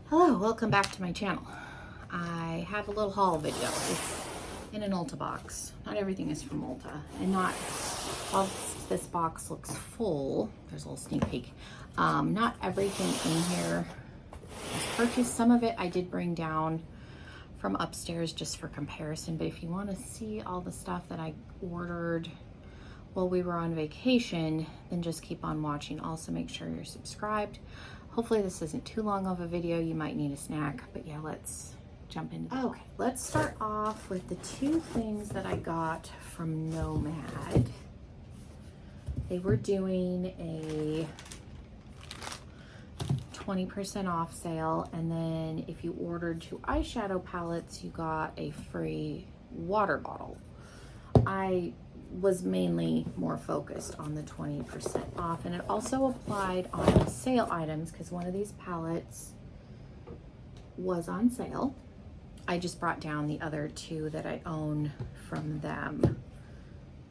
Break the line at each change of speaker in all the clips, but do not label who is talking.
Hello, welcome back to my channel. I have a little haul video. It's in an Ulta box. Not everything is from Ulta, and not while this box looks full. There's a little sneak peek. Not everything in here was purchased. Some of it I did bring down from upstairs just for comparison, but if you want to see all the stuff that I ordered while we were on vacation, then just keep on watching. Also, make sure you're subscribed. Hopefully this isn't too long of a video. You might need a snack, but yeah, let's jump into it. Okay, let's start off with the two things that I got from Nomad. They were doing a 20% off sale, and then if you ordered 2 eyeshadow palettes, you got a free water bottle. I was mainly more focused on the 20% off, and it also applied on sale items because one of these palettes was on sale. I just brought down the other 2 that I own from them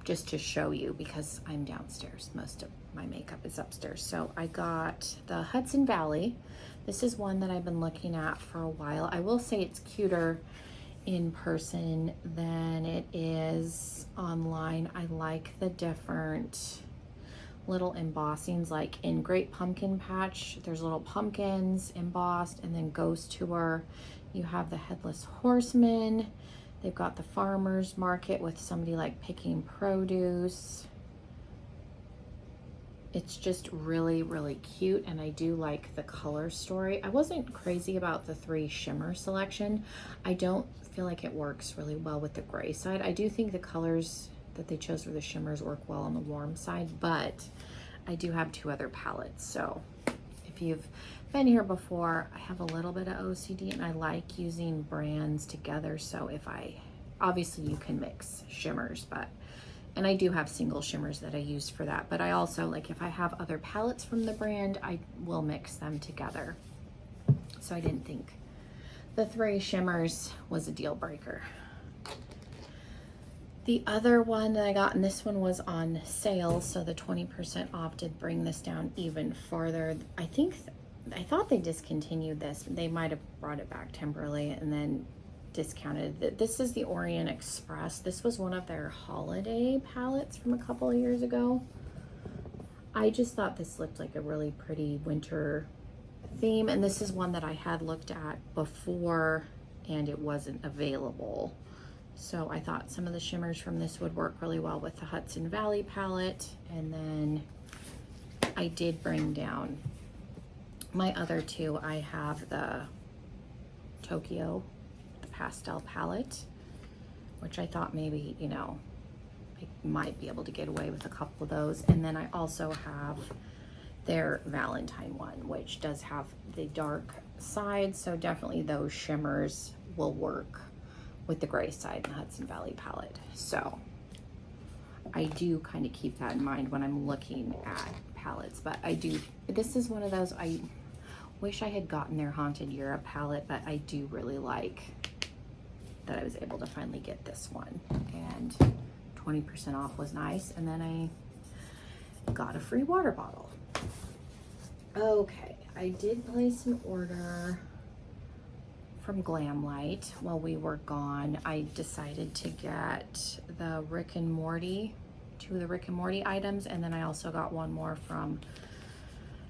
just to show you because I'm downstairs. Most of my makeup is upstairs. So I got the Hudson Valley. This is one that I've been looking at for a while. I will say it's cuter in person than it is online. I like the different little embossings, like in Great Pumpkin Patch there's little pumpkins embossed, and then Ghost Tour you have the Headless Horseman. They've got the farmers market with somebody like picking produce. It's just really, really cute, and I do like the color story. I wasn't crazy about the 3 shimmer selection. I don't feel like it works really well with the gray side. I do think the colors that they chose for the shimmers work well on the warm side, but I do have 2 other palettes. So if you've been here before, I have a little bit of OCD and I like using brands together. So if obviously you can mix shimmers, and I do have single shimmers that I use for that, but I also, like, if I have other palettes from the brand, I will mix them together. So I didn't think the 3 shimmers was a deal breaker. The other one that I got, and this one was on sale, so the 20% off did bring this down even farther. I thought they discontinued this. They might have brought it back temporarily and then discounted. This is the Orient Express. This was one of their holiday palettes from a couple of years ago. I just thought this looked like a really pretty winter theme, and this is one that I had looked at before and it wasn't available. So I thought some of the shimmers from this would work really well with the Hudson Valley palette. And then I did bring down my other 2. I have the Tokyo pastel palette, which I thought maybe, you know, I might be able to get away with a couple of those. And then I also have their Valentine one, which does have the dark side, so definitely those shimmers will work with the gray side in the Hudson Valley palette. So I do kind of keep that in mind when I'm looking at palettes, but this is one of those, I wish I had gotten their Haunted Europe palette, but I do really like that I was able to finally get this one, and 20% off was nice. And then I got a free water bottle. Okay, I did place an order from Glamlite while we were gone. I decided to get the Rick and Morty, 2 of the Rick and Morty items, and then I also got one more from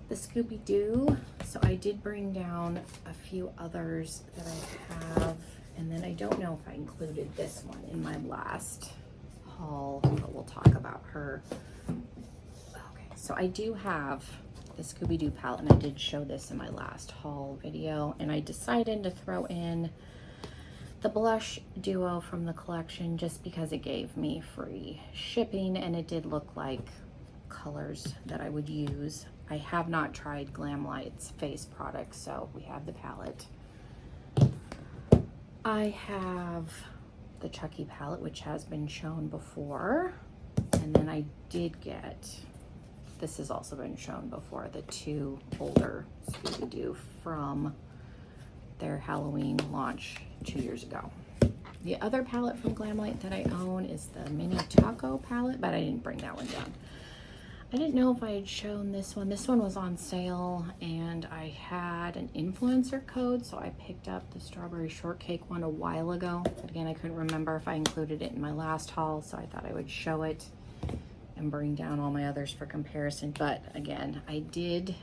the Scooby-Doo. So I did bring down a few others that I have, and then I don't know if I included this one in my last haul, but we'll talk about her. Okay, so I do have the Scooby-Doo palette, and I did show this in my last haul video, and I decided to throw in the blush duo from the collection just because it gave me free shipping, and it did look like colors that I would use. I have not tried Glamlite's face products, so we have the palette. I have the Chucky palette, which has been shown before, and then I did get, this has also been shown before, the 2 older Scooby-Doo from their Halloween launch 2 years ago. The other palette from Glamlite that I own is the Mini Taco palette, but I didn't bring that one down. I didn't know if I had shown this one. This one was on sale and I had an influencer code, so I picked up the strawberry shortcake one a while ago. But again, I couldn't remember if I included it in my last haul, so I thought I would show it and bring down all my others for comparison. But again, I did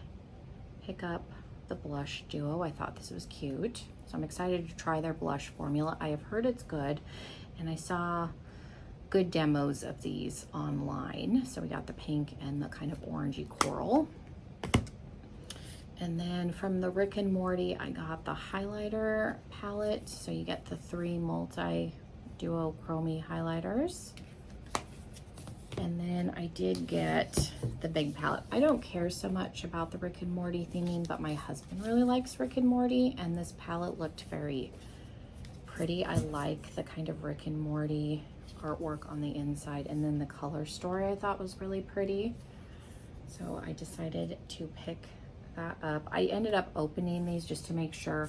pick up the blush duo. I thought this was cute, so I'm excited to try their blush formula. I have heard it's good, and I saw good demos of these online. So we got the pink and the kind of orangey coral. And then from the Rick and Morty, I got the highlighter palette. So you get the 3 multi duo chromey highlighters. And then I did get the big palette. I don't care so much about the Rick and Morty theming, but my husband really likes Rick and Morty, and this palette looked very pretty. I like the kind of Rick and Morty artwork on the inside, and then the color story I thought was really pretty. So I decided to pick that up. I ended up opening these just to make sure,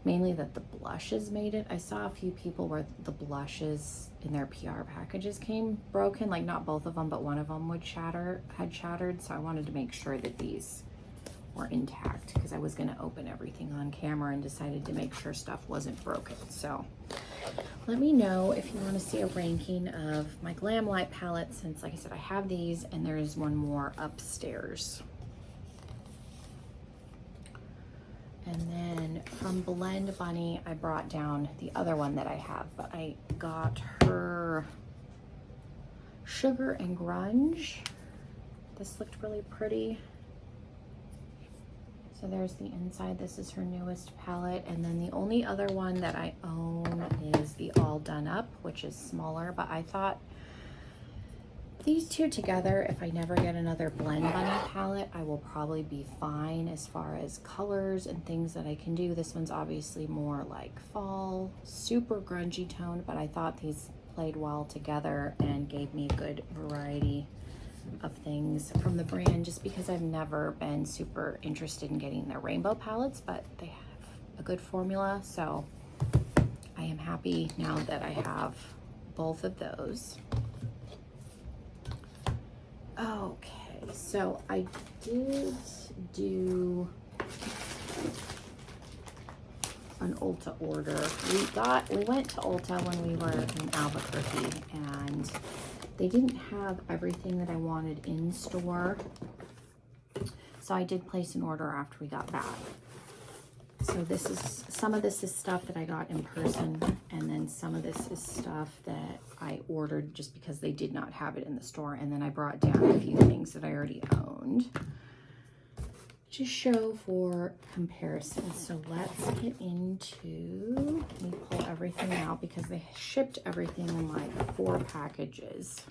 mainly that the blushes made it. I saw a few people where the blushes in their PR packages came broken, like not both of them, but one of them had shattered. So I wanted to make sure that these were intact because I was going to open everything on camera and decided to make sure stuff wasn't broken. So let me know if you want to see a ranking of my Glamlite palette, since like I said, I have these and there is one more upstairs. And then from Blend Bunny, I brought down the other one that I have, but I got her Sugar and Grunge. This looked really pretty. So there's the inside. This is her newest palette. And then the only other one that I own is the All Done Up, which is smaller, but I thought these two together, if I never get another Blend Bunny palette, I will probably be fine as far as colors and things that I can do. This one's obviously more like fall, super grungy tone, but I thought these played well together and gave me a good variety of things from the brand, just because I've never been super interested in getting their rainbow palettes, but they have a good formula. So I am happy now that I have both of those. Okay, so I did do an Ulta order. We went to Ulta when we were in Albuquerque, and they didn't have everything that I wanted in store. So I did place an order after we got back. So some of this is stuff that I got in person, and then some of this is stuff that I ordered just because they did not have it in the store. And then I brought down a few things that I already owned to show for comparison. So let's get into, let me pull everything out because they shipped everything in like 4 packages.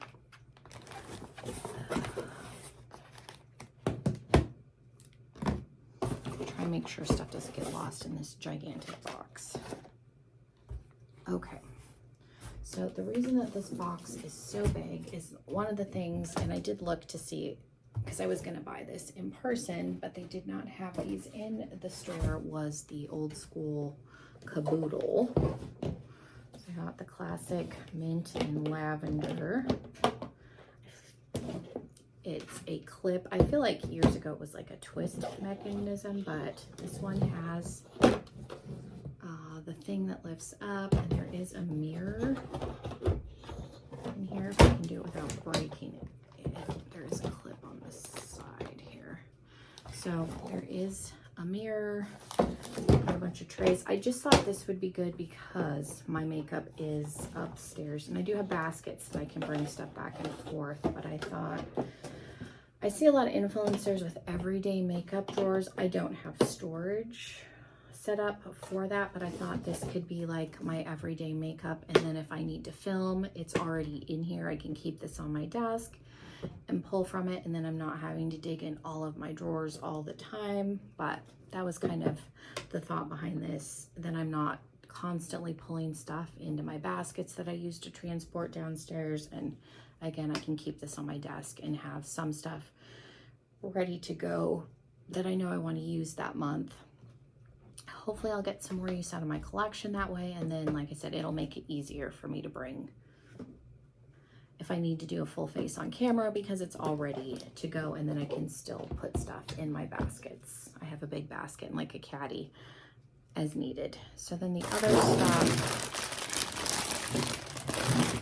Try and make sure stuff doesn't get lost in this gigantic box. Okay. So the reason that this box is so big is one of the things, and I did look to see, because I was going to buy this in person, but they did not have these in the store, was the Old School Caboodle. So I got the classic mint and lavender. It's a clip. I feel like years ago it was like a twist mechanism, but this one has the thing that lifts up, and there is a mirror in here if I can do it without breaking it. There is a clip on the side here. So there is a mirror, a bunch of trays. I just thought this would be good because my makeup is upstairs, and I do have baskets that I can bring stuff back and forth, but I thought, I see a lot of influencers with everyday makeup drawers. I don't have storage set up for that, but I thought this could be like my everyday makeup, and then if I need to film, it's already in here. I can keep this on my desk and pull from it, and then I'm not having to dig in all of my drawers all the time. But that was kind of the thought behind this. Then I'm not constantly pulling stuff into my baskets that I use to transport downstairs, and again, I can keep this on my desk and have some stuff ready to go that I know I want to use that month. Hopefully I'll get some more use out of my collection that way, and then like I said, it'll make it easier for me to bring if I need to do a full face on camera, because it's all ready to go, and then I can still put stuff in my baskets. I have a big basket and like a caddy as needed. So then the other stuff,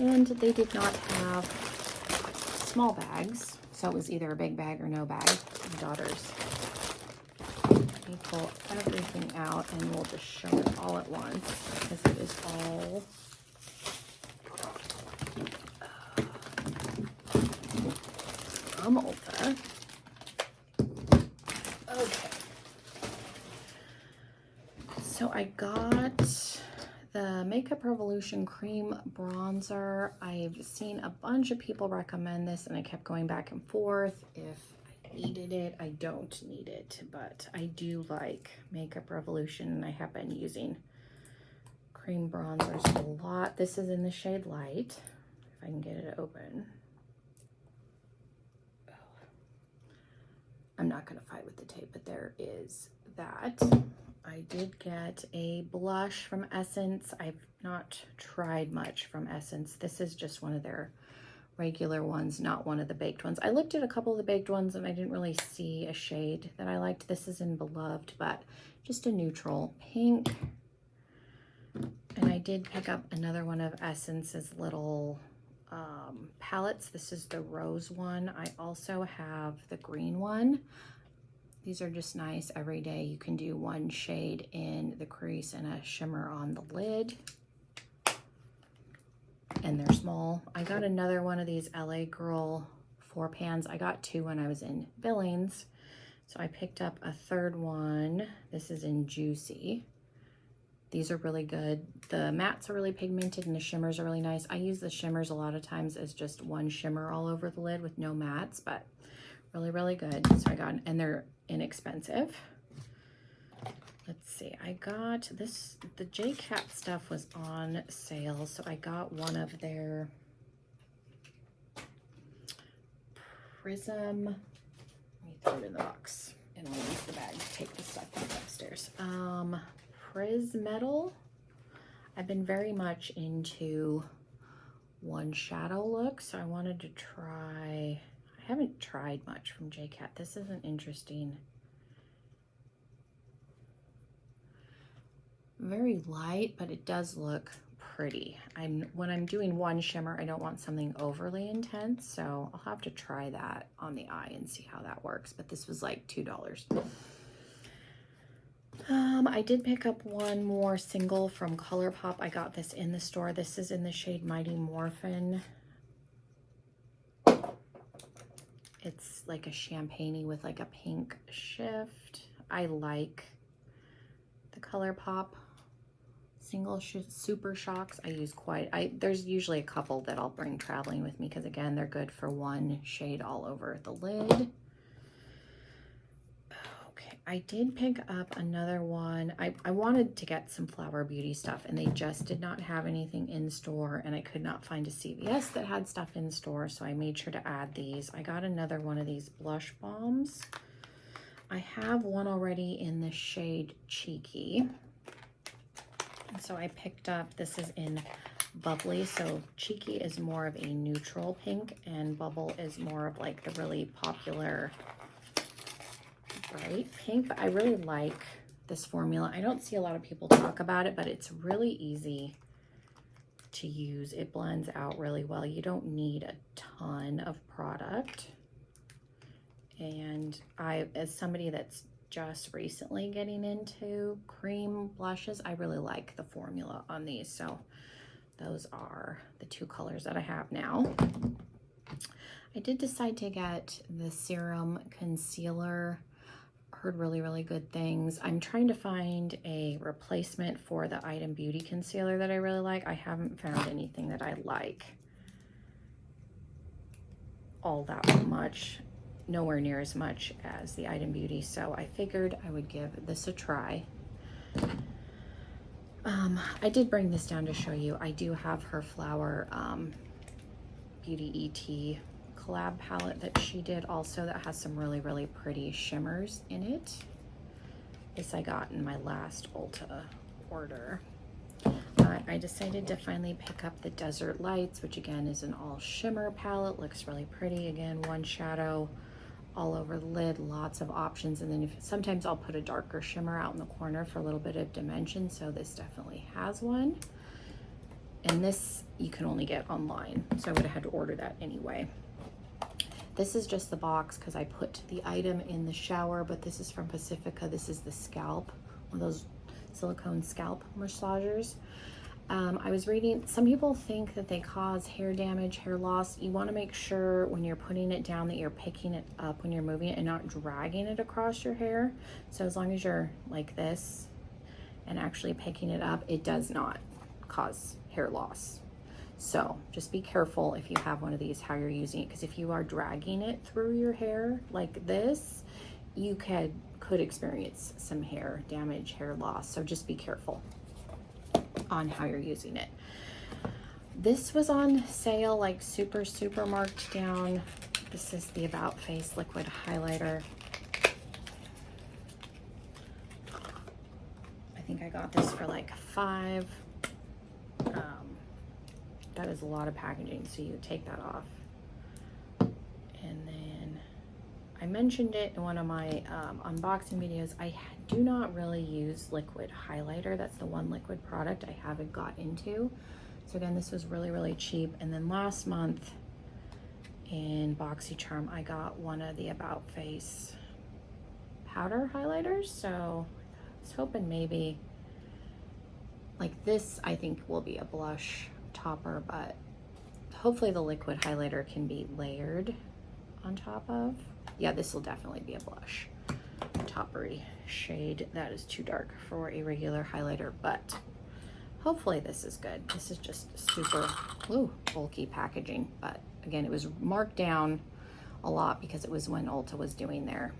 and they did not have small bags, so it was either a big bag or no bag. My daughter's. Let me pull everything out and we'll just show it all at once, because it is all from Ulta. Okay. So I got the Makeup Revolution Cream Bronzer. I've seen a bunch of people recommend this, and I kept going back and forth if I needed it. I don't need it, but I do like Makeup Revolution, and I have been using cream bronzers a lot. This is in the shade Light, if I can get it open. I'm not going to fight with the tape, but there is that. I did get a blush from Essence. I've not tried much from Essence. This is just one of their regular ones, not one of the baked ones. I looked at a couple of the baked ones and I didn't really see a shade that I liked. This is in Beloved, but just a neutral pink. And I did pick up another one of Essence's little palettes. This is the rose one. I also have the green one. These are just nice every day. You can do one shade in the crease and a shimmer on the lid. And they're small. I got another one of these LA Girl 4 pans. I got 2 when I was in Billings. So I picked up a third one. This is in Juicy. These are really good. The mattes are really pigmented and the shimmers are really nice. I use the shimmers a lot of times as just one shimmer all over the lid with no mattes, but really, really good. So I got, and they're inexpensive. Let's see, I got this, the JCat stuff was on sale, so I got one of their Prism, let me throw it in the box, and I'll use the bag to take the stuff back upstairs. Prismetal. I've been very much into one shadow look, so I wanted to try, I haven't tried much from JCat. This is an interesting, very light, but it does look pretty. When I'm doing one shimmer, I don't want something overly intense, so I'll have to try that on the eye and see how that works. But this was like $2. I did pick up one more single from ColourPop. I got this in the store. This is in the shade Mighty Morphin. It's like a champagne-y with like a pink shift. I like the ColourPop single Super Shocks. I use there's usually a couple that I'll bring traveling with me because again, they're good for one shade all over the lid. Okay, I did pick up another one. I wanted to get some Flower Beauty stuff and they just did not have anything in store, and I could not find a CVS that had stuff in store, so I made sure to add these. I got another one of these blush bombs. I have one already in the shade Cheeky. And so I picked up, this is in Bubbly. So Cheeky is more of a neutral pink and Bubble is more of like the really popular bright pink. But I really like this formula. I don't see a lot of people talk about it, but it's really easy to use. It blends out really well. You don't need a ton of product. And as somebody that's just recently getting into cream blushes, I really like the formula on these. So those are the 2 colors that I have now. I did decide to get the Serum Concealer. Heard really, really good things. I'm trying to find a replacement for the Item Beauty Concealer that I really like. I haven't found anything that I like all that much. Nowhere near as much as the Item Beauty, so I figured I would give this a try. I did bring this down to show you. I do have her Flower Beauty ET collab palette that she did also that has some really, really pretty shimmers in it. This I got in my last Ulta order. But I decided to finally pick up the Desert Lights, which again is an all shimmer palette. Looks really pretty. Again, one shadow all over the lid, lots of options. And then sometimes I'll put a darker shimmer out in the corner for a little bit of dimension. So this definitely has one. And this you can only get online, so I would have had to order that anyway. This is just the box because I put the item in the shower, but this is from Pacifica. This is the scalp, one of those silicone scalp massagers. I was reading, some people think that they cause hair damage, hair loss. You want to make sure when you're putting it down that you're picking it up when you're moving it and not dragging it across your hair. So as long as you're like this and actually picking it up, it does not cause hair loss. So just be careful if you have one of these how you're using it, because if you are dragging it through your hair like this, you could experience some hair damage, hair loss. So just be careful on how you're using it. This was on sale, like super marked down. This is the About Face liquid highlighter. I think I got this for like $5. That is a lot of packaging, so you take that off. And then I mentioned it in one of my unboxing videos. I do not really use liquid highlighter. That's the one liquid product I haven't got into. So again, this was really cheap. And then last month in BoxyCharm, I got one of the About Face powder highlighters. So I was hoping maybe like this, I think will be a blush topper, but hopefully the liquid highlighter can be layered on top of. Yeah, this will definitely be a blush toppery shade. That is too dark for a regular highlighter, but hopefully this is good. This is just super bulky packaging, but again, it was marked down a lot because it was when Ulta was doing their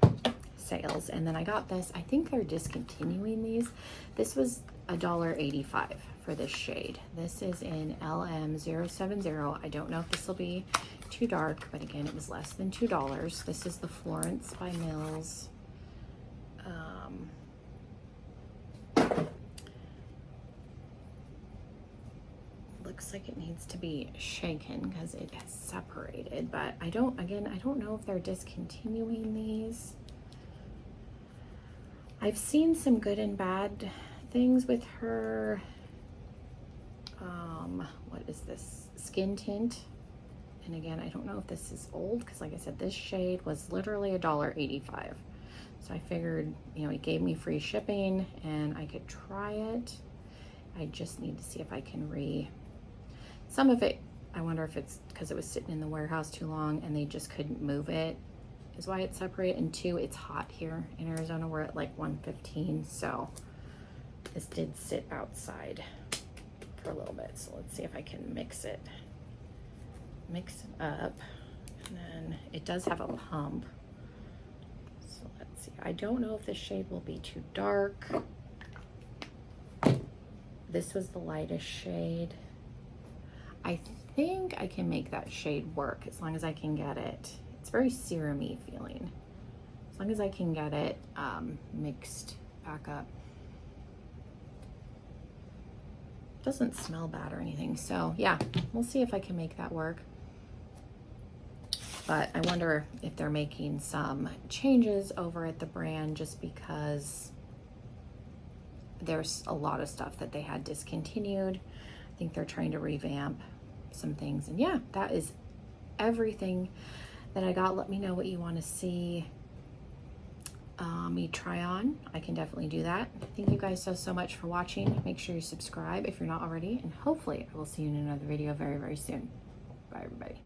sales. And then I got this. I think they're discontinuing these. This was $1.85 for this shade. This is in LM070. I don't know if this will be too dark, but again, it was less than $2. This is the Florence by Mills. Looks like it needs to be shaken because it has separated, but I don't know if they're discontinuing these. I've seen some good and bad things with her. What is this? Skin Tint. And again, I don't know if this is old because like I said, this shade was literally $1.85. So I figured, you know, it gave me free shipping and I could try it. I just need to see if I can some of it, I wonder if it's because it was sitting in the warehouse too long and they just couldn't move it, is why it's separated. And two, it's hot here in Arizona. We're at like 115, so this did sit outside for a little bit. So let's see if I can mix it up. And then it does have a pump. So let's see. I don't know if this shade will be too dark. This was the lightest shade. I think I can make that shade work as long as I can get it. It's very serum-y feeling. As long as I can get it mixed back up. Doesn't smell bad or anything. So yeah, we'll see if I can make that work. But I wonder if they're making some changes over at the brand just because there's a lot of stuff that they had discontinued. I think they're trying to revamp some things. And yeah, that is everything that I got. Let me know what you want to see me try on. I can definitely do that. Thank you guys so much for watching. Make sure you subscribe if you're not already, and hopefully I will see you in another video very soon. Bye everybody.